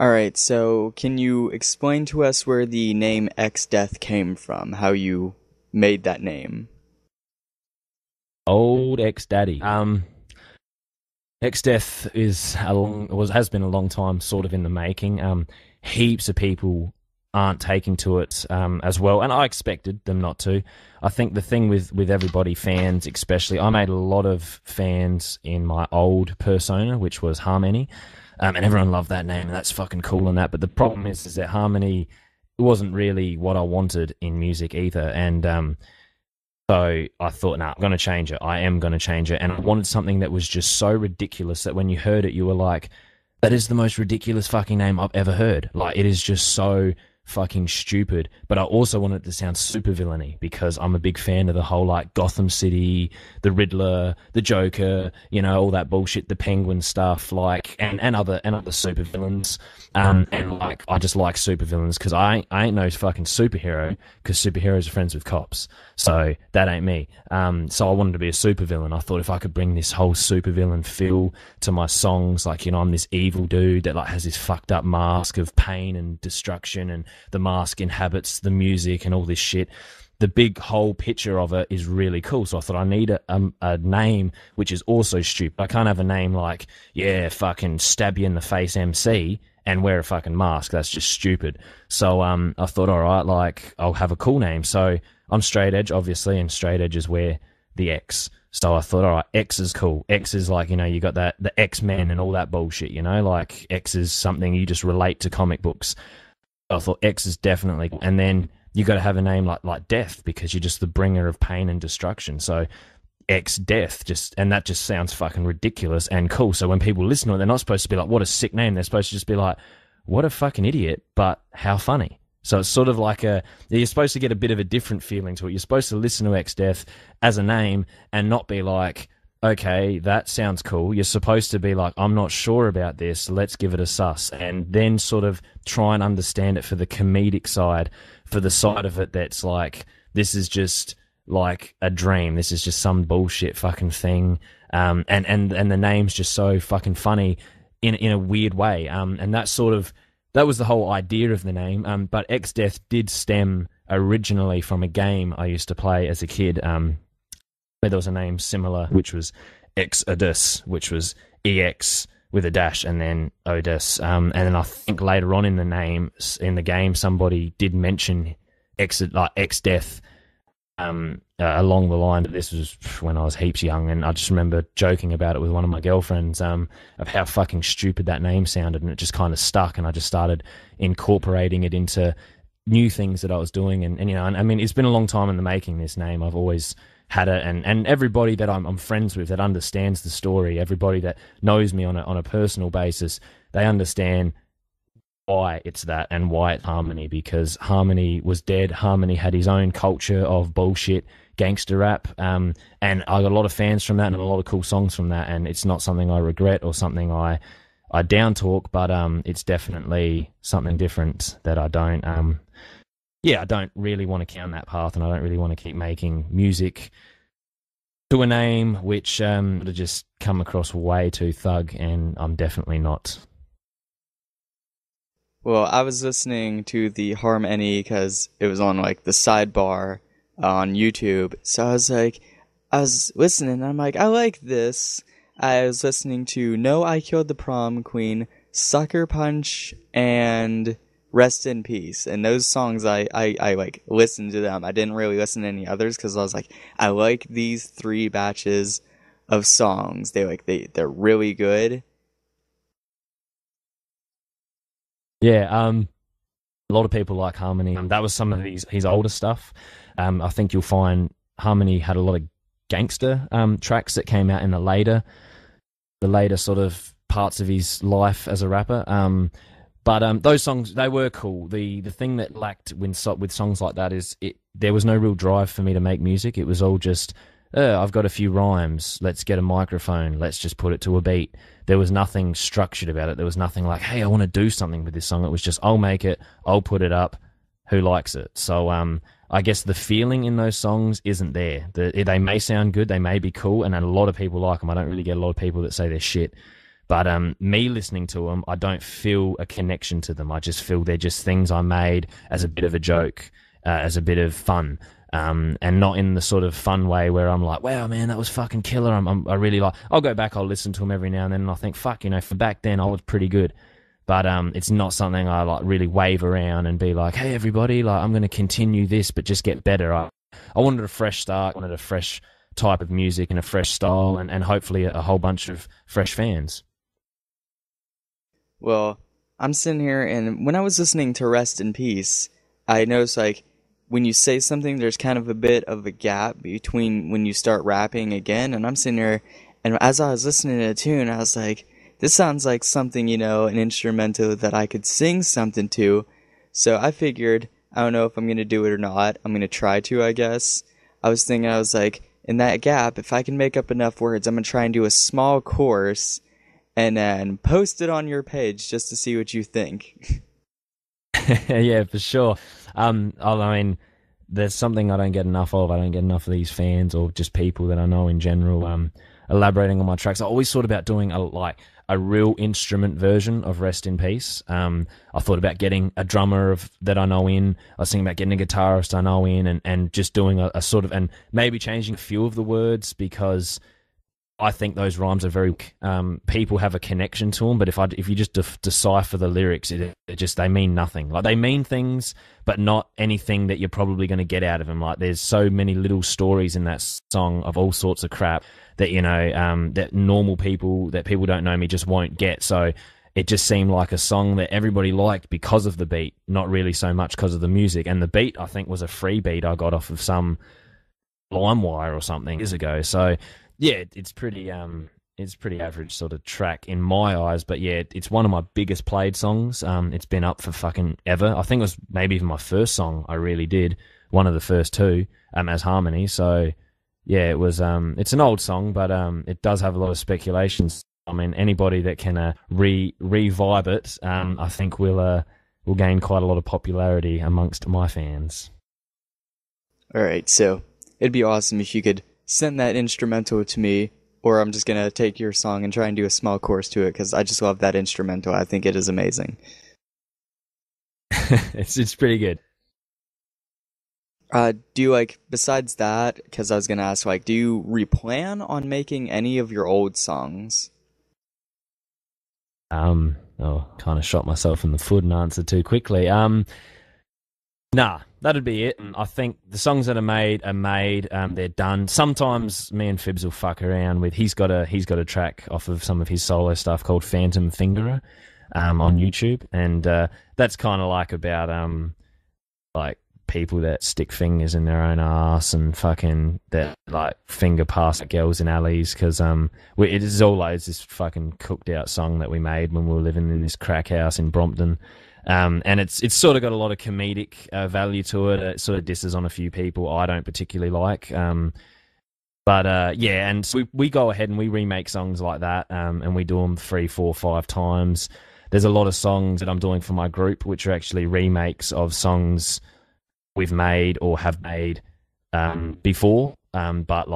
All right, so can you explain to us where the name X Death came from? How you made that name? Old ex daddy. X Death has been a long time sort of in the making. Heaps of people aren't taking to it as well, and I expected them not to. I think the thing with everybody, fans especially, I made a lot of fans in my old persona, which was Harmony, and everyone loved that name, and that's fucking cool and that. But the problem is that Harmony wasn't really what I wanted in music either, and so I thought, nah, I'm going to change it. I am going to change it. And I wanted something that was just so ridiculous that when you heard it, you were like, that is the most ridiculous fucking name I've ever heard. Like, it is just so fucking stupid. But I also wanted it to sound super villainy because I'm a big fan of the whole, like, Gotham City, the Riddler, the Joker, you know, all that bullshit, the Penguin stuff, like, and other super villains. And, like, I just like super villains because I ain't no fucking superhero because superheroes are friends with cops. So that ain't me. So I wanted to be a supervillain. I thought if I could bring this whole supervillain feel to my songs, like, you know, I'm this evil dude that like has this fucked up mask of pain and destruction, and the mask inhabits the music and all this shit. The big whole picture of it is really cool. So I thought I need a name which is also stupid. I can't have a name like, yeah, fucking stab you in the face MC and wear a fucking mask. That's just stupid. So I thought, all right, like, I'll have a cool name. So I'm straight edge, obviously, and straight edge is where the X. So I thought, all right, X is cool. X is like, you know, you got that the X-Men and all that bullshit, you know, like X is something you just relate to comic books. I thought X is definitely, and then you got to have a name like Death because you're just the bringer of pain and destruction. So X Death, and that just sounds fucking ridiculous and cool. So when people listen to it, they're not supposed to be like, what a sick name. They're supposed to just be like, what a fucking idiot, but how funny. So it's sort of like you're supposed to get a bit of a different feeling to it. You're supposed to listen to X Death as a name and not be like, okay, that sounds cool. You're supposed to be like, I'm not sure about this. Let's give it a sus. And then sort of try and understand it for the comedic side, for the side of it that's like, this is just like a dream. This is just some bullshit fucking thing. And the name's just so fucking funny in a weird way. And that was the whole idea of the name. But X Death did stem originally from a game I used to play as a kid, where there was a name similar, which was Exodus, which was EX with a dash and then Odus. And then I think later on in the game, somebody did mention X Death along the line. This was when I was heaps young, and I just remember joking about it with one of my girlfriends of how fucking stupid that name sounded, and it just kind of stuck, and I just started incorporating it into new things that I was doing. And you know, and I mean, it's been a long time in the making, this name. I've always had it, and everybody that I'm friends with that understands the story, everybody that knows me on a personal basis, they understand why it's that and why it's Harmony, because Harmony was dead. Harmony had his own culture of bullshit gangster rap, and I got a lot of fans from that and a lot of cool songs from that, and it's not something I regret or something I down talk, but it's definitely something different that I don't I don't really want to count that path, and I don't really want to keep making music to a name which would have just come across way too thug, and I'm definitely not. Well, I was listening to the Harm Any because it was on like the sidebar on YouTube. So I was listening, and I'm like, I like this. I was listening to No, I Killed the Prom Queen, Sucker Punch, and Rest in Peace. And those songs, I like listened to them. I didn't really listen to any others because I was like, I like these three batches of songs. They're really good. Yeah, a lot of people like Harmony. That was some of his older stuff. I think you'll find Harmony had a lot of gangster tracks that came out in the later sort of parts of his life as a rapper. But those songs, they were cool. The thing that lacked with songs like that is there was no real drive for me to make music. It was all just, I've got a few rhymes, let's get a microphone, let's just put it to a beat. There was nothing structured about it. There was nothing like, hey, I want to do something with this song. It was just, I'll make it, I'll put it up, who likes it? So I guess the feeling in those songs isn't there. They may sound good, they may be cool, and a lot of people like them. I don't really get a lot of people that say they're shit. But me listening to them, I don't feel a connection to them. I just feel they're just things I made as a bit of a joke, as a bit of fun. And not in the sort of fun way where I'm like, wow, man, that was fucking killer. I really like. I'll go back, I'll listen to them every now and then, and I think, fuck, for back then I was pretty good. But it's not something I like really wave around and be like, hey, everybody, like I'm going to continue this, but just get better. I wanted a fresh start, wanted a fresh type of music and a fresh style, and hopefully a whole bunch of fresh fans. Well, I'm sitting here, and when I was listening to Rest in Peace, I noticed, like, when you say something, there's kind of a bit of a gap between when you start rapping again, and I'm sitting here, and as I was listening to the tune, I was like, this sounds like something, an instrumental that I could sing something to, so I figured, I don't know if I'm going to do it or not, I'm going to try to, I guess. I was thinking, I was like, in that gap, if I can make up enough words, I'm going to try and do a small chorus, and then post it on your page just to see what you think. Yeah, for sure. I mean, there's something I don't get enough of. I don't get enough of these fans or just people that I know in general elaborating on my tracks. I always thought about doing a real instrument version of Rest in Peace. I thought about getting a drummer that I know in. I was thinking about getting a guitarist I know in, and just doing a sort of, and maybe changing a few of the words, because I think those rhymes are very, people have a connection to them, but if you just decipher the lyrics, they mean nothing. Like, they mean things, but not anything that you're probably going to get out of them. Like, there's so many little stories in that song of all sorts of crap that, that normal people, that people don't know me, just won't get. So it just seemed like a song that everybody liked because of the beat, not really so much because of the music. And the beat, I think, was a free beat I got off of some LimeWire or something years ago. So yeah, it's pretty average sort of track in my eyes, but yeah, it's one of my biggest played songs. It's been up for fucking ever. I think it was maybe even my first song I really did, one of the first two, as Harmony. So yeah, it was it's an old song, but it does have a lot of speculations. I mean, anybody that can revive it, I think will gain quite a lot of popularity amongst my fans. All right, so it'd be awesome if you could send that instrumental to me, or I'm just going to take your song and try and do a small chorus to it, because I just love that instrumental. I think it is amazing. It's pretty good. Do you, besides that, because I was going to ask, do you replan on making any of your old songs? Kind of shot myself in the foot and answered too quickly. Nah, that'd be it. I think the songs that are made, they're done. Sometimes me and Fibs will fuck around with. He's got a track off of some of his solo stuff called Phantom Fingerer, on YouTube, and that's kind of about people that stick fingers in their own ass and fucking that finger pass girls in alleys, because it is always this fucking cooked out song that we made when we were living in this crack house in Brompton. And it's sort of got a lot of comedic value to it. It sort of disses on a few people I don't particularly like. But yeah, and so we go ahead and we remake songs like that, and we do them 3, 4, 5 times. There's a lot of songs that I'm doing for my group which are actually remakes of songs we've made or have made before. But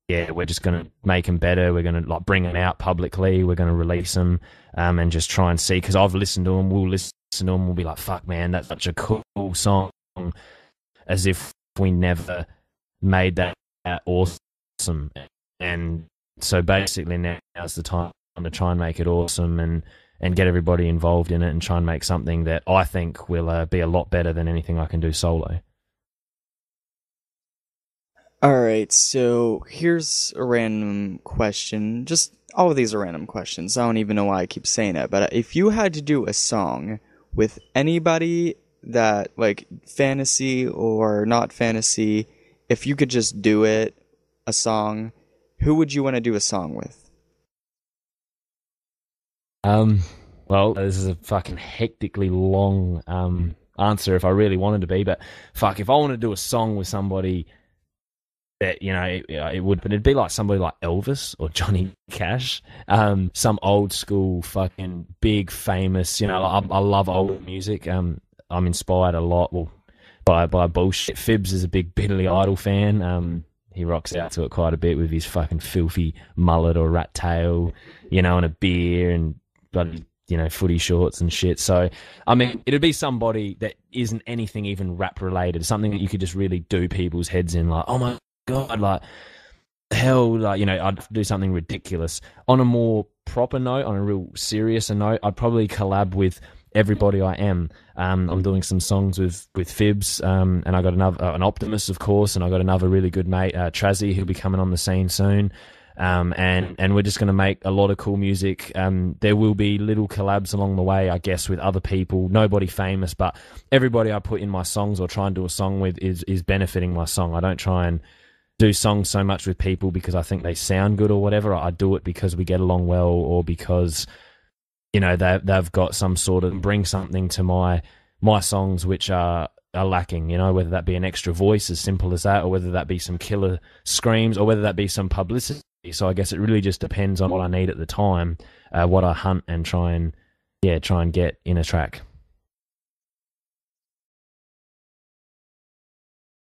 yeah, we're just going to make them better. We're going to bring them out publicly. We're going to release them and just try and see, because I've listened to them. We'll listen to them. We'll be like, fuck, man, that's such a cool song, as if we never made that awesome. And so basically now's the time to try and make it awesome and get everybody involved in it and try and make something that I think will be a lot better than anything I can do solo. Alright, so here's a random question. Just, all of these are random questions. I don't even know why I keep saying it, but if you had to do a song with anybody that, fantasy or not fantasy, if you could just do it, a song, who would you want to do a song with? Well, this is a fucking hectically long answer if I really wanted to be, but fuck, if I wanted to do a song with somebody that, it'd be like somebody like Elvis or Johnny Cash, some old school fucking big famous, I love old music. I'm inspired a lot by bullshit. Fibs is a big Billy Idol fan. He rocks out to it quite a bit with his fucking filthy mullet or rat tail, you know, and a beer and bloody, you know, footy shorts and shit. So, I mean, it'd be somebody that isn't anything even rap related, something that you could just really do people's heads in, like, oh my God, like, hell, like, you know, I'd do something ridiculous. On a more proper note, on a real serious note, I'd probably collab with Everybody I Am. I'm doing some songs with Fibs, and I got another, an Optimus, of course, and I got another really good mate, Trazzy, who'll be coming on the scene soon. And we're just going to make a lot of cool music. There will be little collabs along the way, I guess, with other people. Nobody famous, but everybody I put in my songs or try and do a song with is benefiting my song. I don't try and do songs so much with people because I think they sound good or whatever. I do it because we get along well, or because, you know, they've got some sort of, bring something to my songs which are lacking, you know, whether that be an extra voice, as simple as that, or whether that be some killer screams, or whether that be some publicity. So I guess it really just depends on what I need at the time, what I hunt and try and get in a track.